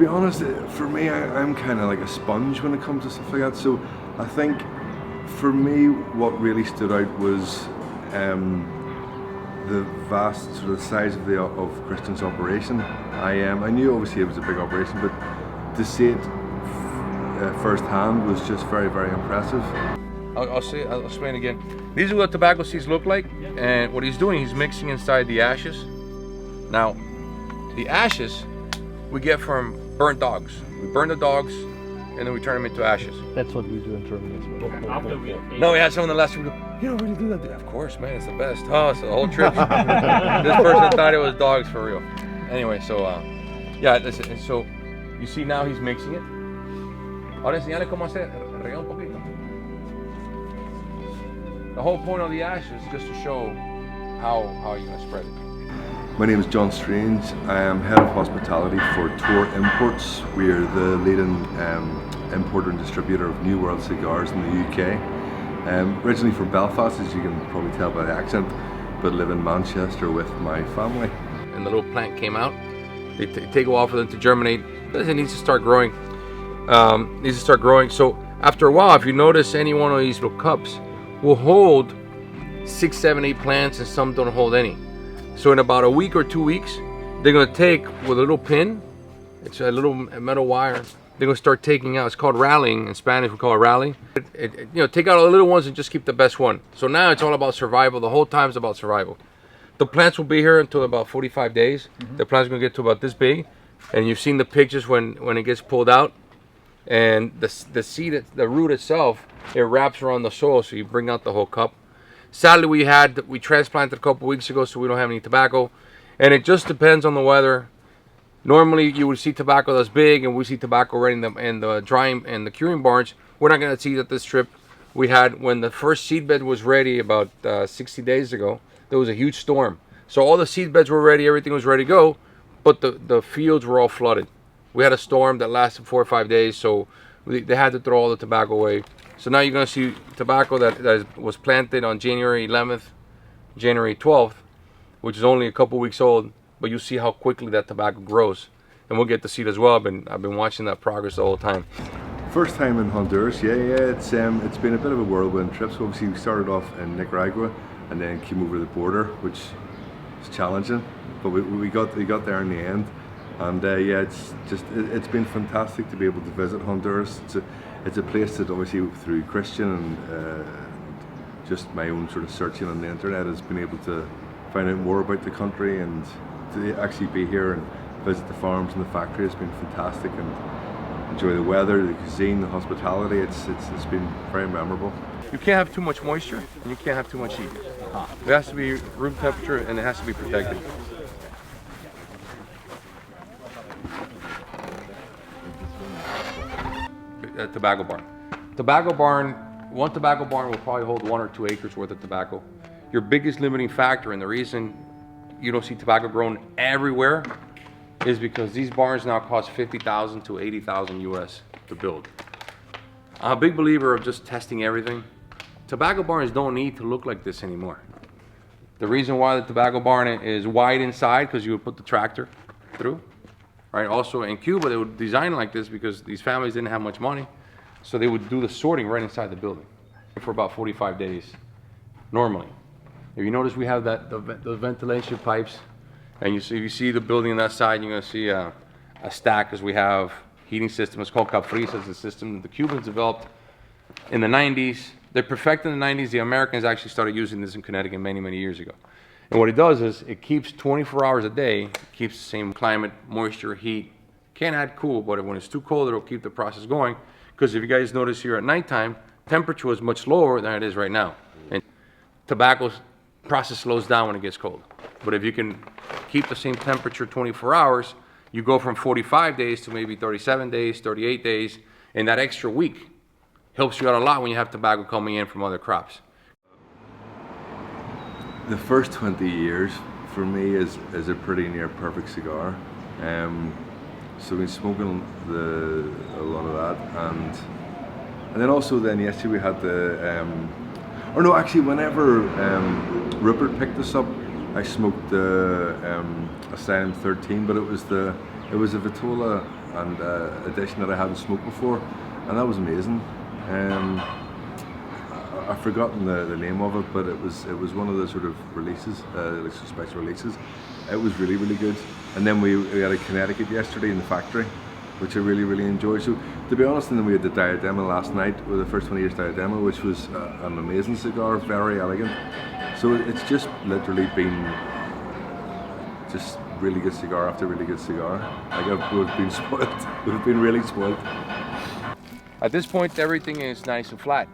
be honest, for me, I'm kind of like a sponge when it comes to stuff like that. So I think for me, what really stood out was the vast sort of size of Christian's operation. I knew obviously it was a big operation, but to see it firsthand was just very, very impressive. I'll explain again. These are what tobacco seeds look like, and what he's doing, he's mixing inside the ashes. Now, the ashes we get from burnt dogs. We burn the dogs, and then we turn them into ashes. That's what we do in Germany as well. After we No, we had someone in the last week go, you don't really do that. Of course, man, it's the best. Oh, so the whole trip. This person thought it was dogs for real. Anyway, so yeah, listen, so you see now he's mixing it. Ahora enseñale cómo hacer, rega un poquito. The whole point of the ash is just to show how you're going to spread it. My name is John Strange. I am head of hospitality for Tour Imports. We are the leading importer and distributor of New World cigars in the UK. Originally from Belfast, as you can probably tell by the accent, but live in Manchester with my family. And the little plant came out. They take a while for them to germinate. It needs to start growing. So after a while, if you notice, any one of these little cups will hold 6, 7, 8 plants, and some don't hold any. So in about a week or 2 weeks, they're going to take with a little pin, it's a little metal wire, they're going to start taking out. It's called rallying. In Spanish we call it rallying. Take out all the little ones and just keep the best one. So now it's all about survival. The whole time it's about survival. The plants will be here until about 45 days. The plant's going to get to about this big, and you've seen the pictures when it gets pulled out. And the seed, the root itself, it wraps around the soil, so you bring out the whole cup. Sadly, we transplanted a couple weeks ago, so we don't have any tobacco, and it just depends on the weather. Normally, you would see tobacco that's big, and we see tobacco right in the drying and the curing barns. We're not going to see that this trip. We had, when the first seed bed was ready about 60 days ago, there was a huge storm. So all the seed beds were ready, everything was ready to go, but the fields were all flooded. We had a storm that lasted 4 or 5 days, so they had to throw all the tobacco away. So now you're going to see tobacco that was planted on January 11th, January 12th, which is only a couple weeks old, but you see how quickly that tobacco grows. And we'll get to see it as well. I've been watching that progress the whole time. First time in Honduras, yeah, it's been a bit of a whirlwind trip. So obviously we started off in Nicaragua and then came over the border, which is challenging, but we got there in the end. And yeah, it's been fantastic to be able to visit Honduras. It's a place that obviously through Christian and just my own sort of searching on the internet has been able to find out more about the country, and to actually be here and visit the farms and the factory has been fantastic, and enjoy the weather, the cuisine, the hospitality. It's been very memorable. You can't have too much moisture and you can't have too much heat. It has to be room temperature and it has to be protected. Tobacco barn. One tobacco barn will probably hold 1 or 2 acres worth of tobacco. Your biggest limiting factor, and the reason you don't see tobacco grown everywhere, is because these barns now cost $50,000 to $80,000 US to build. I'm a big believer of just testing everything. Tobacco barns don't need to look like this anymore. The reason why the tobacco barn is wide inside, because you would put the tractor through. Right. Also in Cuba, they would design like this because these families didn't have much money, so they would do the sorting right inside the building for about 45 days normally. If you notice, we have those ventilation pipes, and if you see the building on that side, you're going to see a stack, because we have heating system. It's called Capriza. It's a system that the Cubans developed in the 90s. They perfected in the 90s. The Americans actually started using this in Connecticut many, many years ago. And what it does is it keeps 24 hours a day, keeps the same climate, moisture, heat. Can't add cool, but when it's too cold, it'll keep the process going. Because if you guys notice here at nighttime, temperature was much lower than it is right now. And tobacco process slows down when it gets cold. But if you can keep the same temperature 24 hours, you go from 45 days to maybe 37 days, 38 days, and that extra week helps you out a lot when you have tobacco coming in from other crops. The first 20 years for me is a pretty near perfect cigar. So I've been smoking a lot of that, and then also yesterday we had whenever Rupert picked us up, I smoked the Asylum 13, but it was a Vitola and edition that I hadn't smoked before, and that was amazing. I've forgotten the name of it, but it was one of the sort of releases, like special releases. It was really, really good. And then we had a Connecticut yesterday in the factory, which I really, really enjoyed. So to be honest, and then we had the Diadema last night, with the first 20 years Diadema, which was an amazing cigar, very elegant. So it's just literally been just really good cigar after really good cigar. Like we've been spoiled. We've been really spoiled. At this point, everything is nice and flat.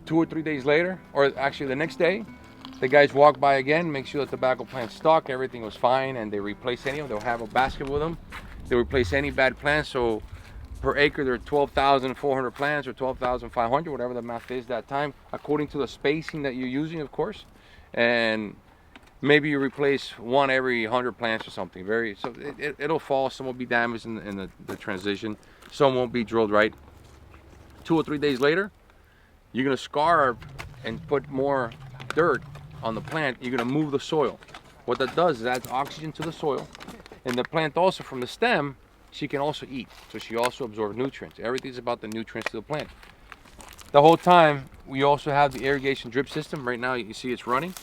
2 or 3 days later, or actually the next day, the guys walk by again, make sure the tobacco plant's stock, everything was fine, and they replace any of them. They'll have a basket with them. They replace any bad plants. So per acre, there are 12,400 plants or 12,500, whatever the math is that time, according to the spacing that you're using, of course. And maybe you replace one every 100 plants or something. So it'll fall. Some will be damaged in the transition. Some won't be drilled right. 2 or 3 days later, you're gonna scarb and put more dirt on the plant. You're gonna move the soil. What that does is adds oxygen to the soil, and the plant also, from the stem, she can also eat. So she also absorbs nutrients. Everything's about the nutrients to the plant. The whole time, we also have the irrigation drip system. Right now, you can see it's running.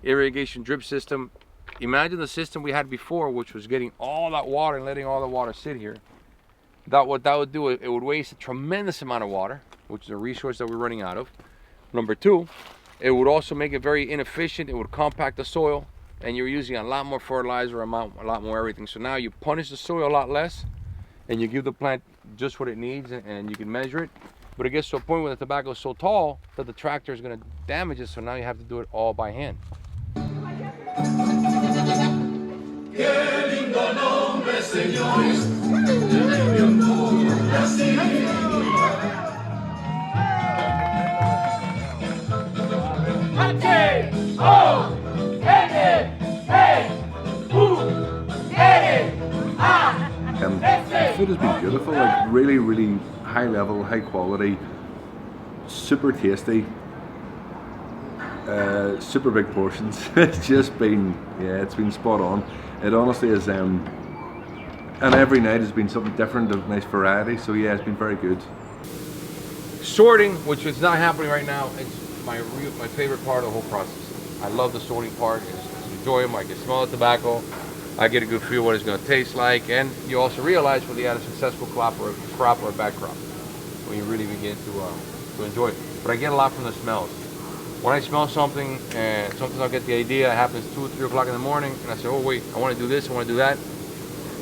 Irrigation drip system. Imagine the system we had before, which was getting all that water and letting all the water sit here. What that would do, it would waste a tremendous amount of water, which is a resource that we're running out of. Number two, it would also make it very inefficient. It would compact the soil, and you're using a lot more fertilizer, a lot more everything. So now you punish the soil a lot less, and you give the plant just what it needs, and you can measure it. But it gets to a point where the tobacco is so tall that the tractor is going to damage it, so now you have to do it all by hand. The food has been beautiful, like really, really high level, high quality, super tasty, super big portions. It's just been, yeah, it's been spot on. It honestly is, and every night has been something different, a nice variety. So yeah, it's been very good. Sorting, which is not happening right now, it's my favorite part of the whole process. I love the sorting part. It's enjoyable. I can smell the tobacco. I get a good feel what it's going to taste like, and you also realize whether you had a successful crop or a bad crop when you really begin to enjoy it. But I get a lot from the smells. When I smell something and sometimes I'll get the idea, it happens 2 or 3 o'clock in the morning, and I say, oh wait, I want to do this, I want to do that,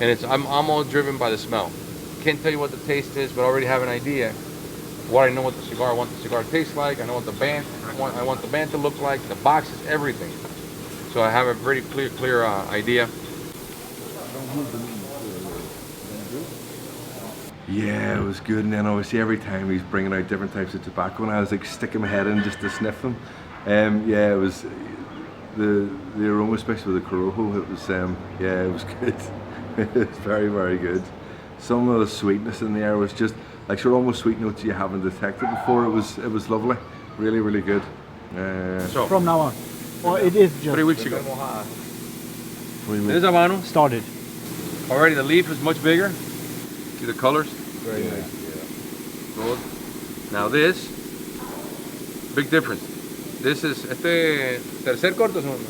and I'm all driven by the smell. Can't tell you what the taste is, but I already have an idea. What I know what the cigar, I want the cigar to taste like. I know what the band, I want the band to look like. The boxes, everything. So I have a very clear idea. Yeah, it was good, and then obviously every time he's bringing out different types of tobacco, and I was like sticking my head in just to sniff them. Yeah, it was the aroma, especially with the Corojo. It was yeah, it was good. It was very, very good. Some of the sweetness in the air was just like sort of almost sweet notes you haven't detected before. It was lovely, really, really good. So from now on, or it is just 3 weeks ago. This Habano started. Already the leaf is much bigger. See the colors? Very nice. Yeah. Gold. Now this, big difference. This is tercer corte o segundo?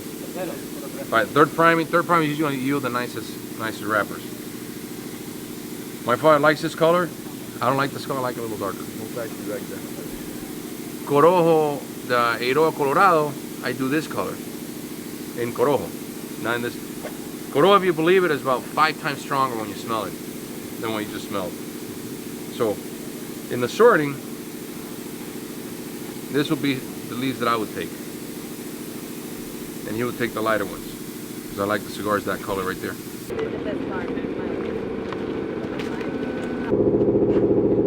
Right, third priming. Third priming is usually going to yield the nicest wrappers. My father likes this color. I don't like this color. I like it a little darker. Exactly like that. Corojo, the Eiroa Colorado, I do this color in Corojo. Now in this Corojo, if you believe it, is about 5 times stronger when you smell it than when you just smell it. So in the sorting, this will be the leaves that I would take, and he would take the lighter ones because I like the cigars that color right there.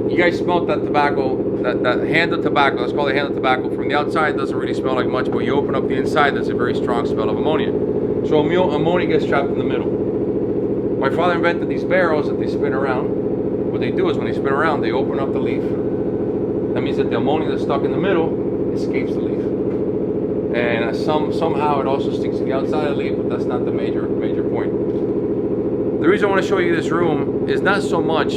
You guys smelled that tobacco, that hand of tobacco, let's call it hand of tobacco. From the outside, it doesn't really smell like much, but you open up the inside, there's a very strong smell of ammonia. So ammonia gets trapped in the middle. My father invented these barrels that they spin around. What they do is when they spin around, they open up the leaf. That means that the ammonia that's stuck in the middle escapes the leaf. And somehow it also sticks to the outside of the leaf, but that's not the major point. The reason I want to show you this room is not so much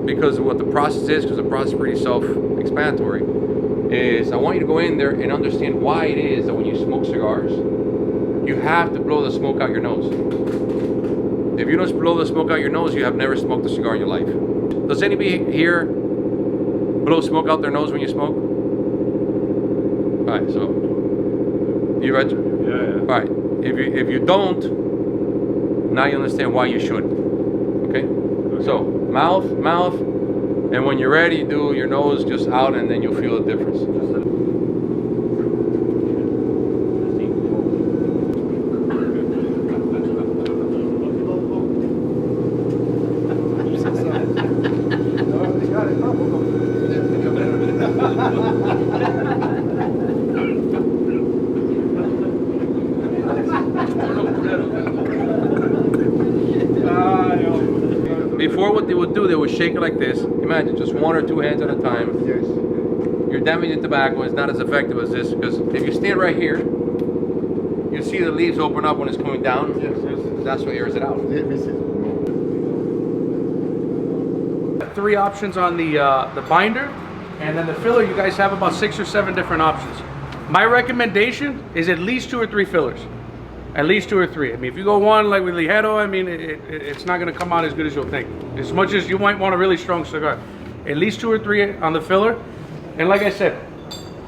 because of what the process is, because the process is pretty self-explanatory, is I want you to go in there and understand why it is that when you smoke cigars, you have to blow the smoke out your nose. If you don't blow the smoke out your nose, you have never smoked a cigar in your life. Does anybody here blow smoke out their nose when you smoke? All right, so you ready? Yeah. All right, if you don't, now you understand why you should. Okay? So mouth, and when you're ready, you do your nose just out, and then you'll feel the difference. Before, what they would do, they would shake it like this. Imagine just one or two hands at a time. Yes. Your damaging tobacco is not as effective as this, because if you stand right here, you see the leaves open up when it's coming down. Yes. That's what airs it out. Three options on the binder, and then the filler, you guys have about 6 or 7 different options. My recommendation is at least 2 or 3 fillers. At least 2 or 3. I mean, if you go one like with Ligero, I mean, it's not going to come out as good as you'll think. As much as you might want a really strong cigar. At least 2 or 3 on the filler. And like I said,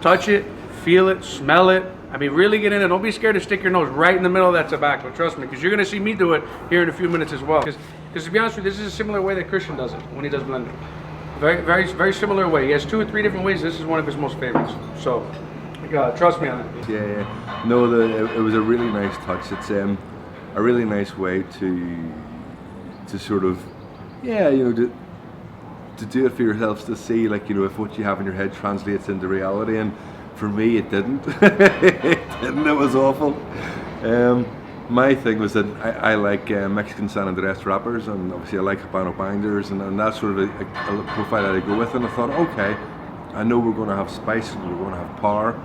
touch it, feel it, smell it. I mean, really get in it. Don't be scared to stick your nose right in the middle of that tobacco. Trust me, because you're going to see me do it here in a few minutes as well. Because to be honest with you, this is a similar way that Christian does it when he does blending. Very similar way. He has 2 or 3 different ways. This is one of his most favorites. So, trust me on it. Yeah. No, it was a really nice touch. It's a really nice way to sort of, to do it for yourselves, to see, like, if what you have in your head translates into reality. And for me, it didn't. It didn't. It was awful. My thing was that I like Mexican San Andres wrappers, and obviously I like Habano binders, and that's sort of a profile that I go with. And I thought, okay, I know we're going to have spice, and we're going to have power.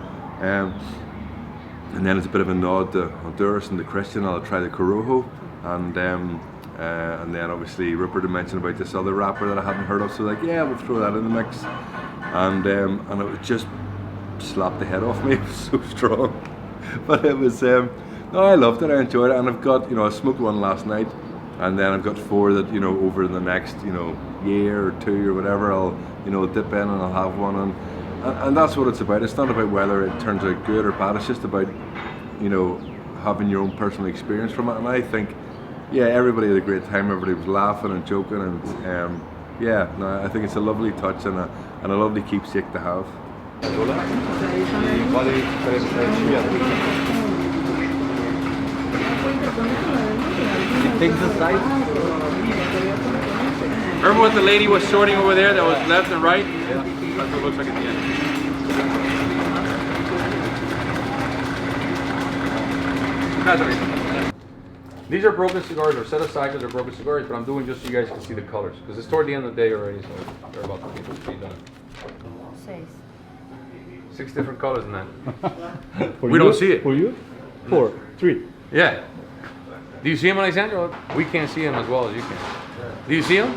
And then it's a bit of a nod to Honduras and the Christian. I'll try the Corojo, and then obviously Rupert had mentioned about this other wrapper that I hadn't heard of. So like, yeah, we'll throw that in the mix, and it was just slapped the head off me. It was so strong, but it was. No, I loved it. I enjoyed it, and I've got I smoked one last night, and then I've got 4 that over the next year or 2 or whatever I'll dip in and I'll have one. And that's what it's about. It's not about whether it turns out good or bad. It's just about, having your own personal experience from it. And I think, everybody had a great time. Everybody was laughing and joking, and I think it's a lovely touch and a lovely keepsake to have. Remember what the lady was sorting over there that was left and right? Yeah. That's what it looks like at the end. These are broken cigars, or set aside because they're broken cigars, but I'm doing just so you guys can see the colors, because it's toward the end of the day already, so they're about to be done. 6 different colors in that. We don't see it. For you? 4, 3. Yeah. Do you see him, Alexander? We can't see him as well as you can. Do you see him?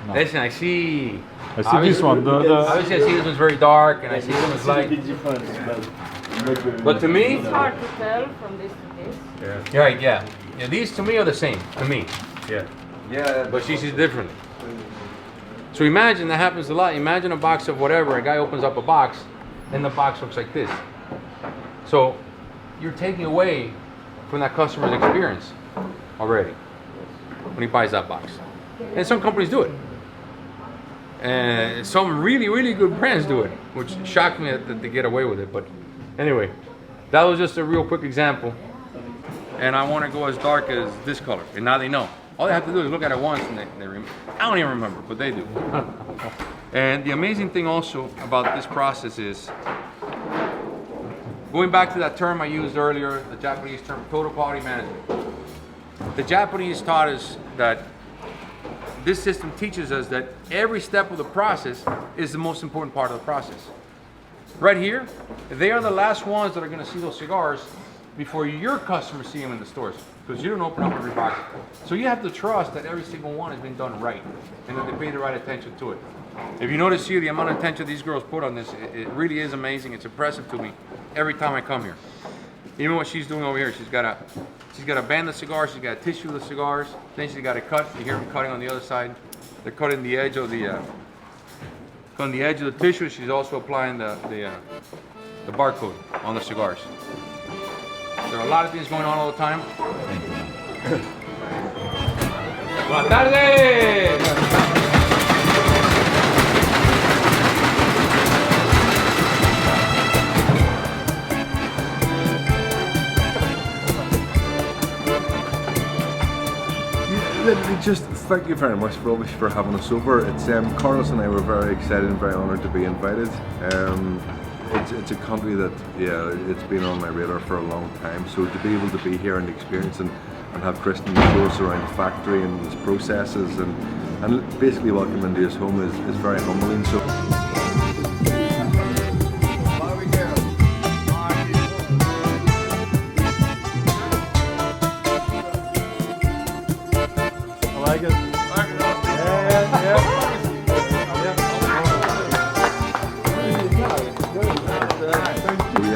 No. Listen, I see. I see this one. Obviously, I see this one's very dark, and I see this one's light. But to me, it's hard to tell from this to this. Yeah. Right. Yeah. These to me are the same. To me. Yeah. Yeah. But she's different. So imagine that happens a lot. Imagine a box of whatever. A guy opens up a box, and the box looks like this. So you're taking away from that customer's experience already when he buys that box. And some companies do it. And some really, really good brands do it, which shocked me that they get away with it. But anyway, that was just a real quick example. And I want to go as dark as this color. And now they know. All they have to do is look at it once, and I don't even remember, but they do. And the amazing thing also about this process is, going back to that term I used earlier, the Japanese term, total quality management. The Japanese taught us that this system teaches us that every step of the process is the most important part of the process. Right here, they are the last ones that are going to see those cigars before your customers see them in the stores. because you don't open up every box. So you have to trust that every single one has been done right, and that they pay the right attention to it. If you notice here, the amount of attention these girls put on this, it really is amazing. It's impressive to me every time I come here. Even what she's doing over here, she's got to band the cigars, she's got to tissue the cigars, then she's got to cut. You hear them cutting on the other side. They're cutting the edge of the tissue. She's also applying the barcode on the cigars. There are a lot of things going on all the time. Buenas tardes. Just thank you very much for having us over. It's Carlos and I were very excited and very honoured to be invited. It's a country that it's been on my radar for a long time. So to be able to be here and experience and have Kristen show us around the factory and his processes and basically welcome into his home is very humbling. So. Like it.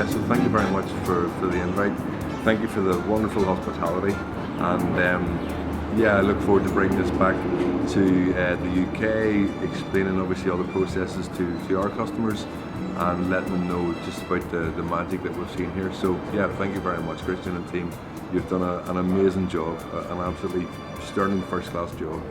So thank you very much for the invite. Thank you for the wonderful hospitality, and I look forward to bringing this back to the UK, explaining obviously all the processes to our customers and letting them know just about the magic that we've seen here. So thank you very much, Christian and team. You've done an amazing job, an absolutely sterling first-class job.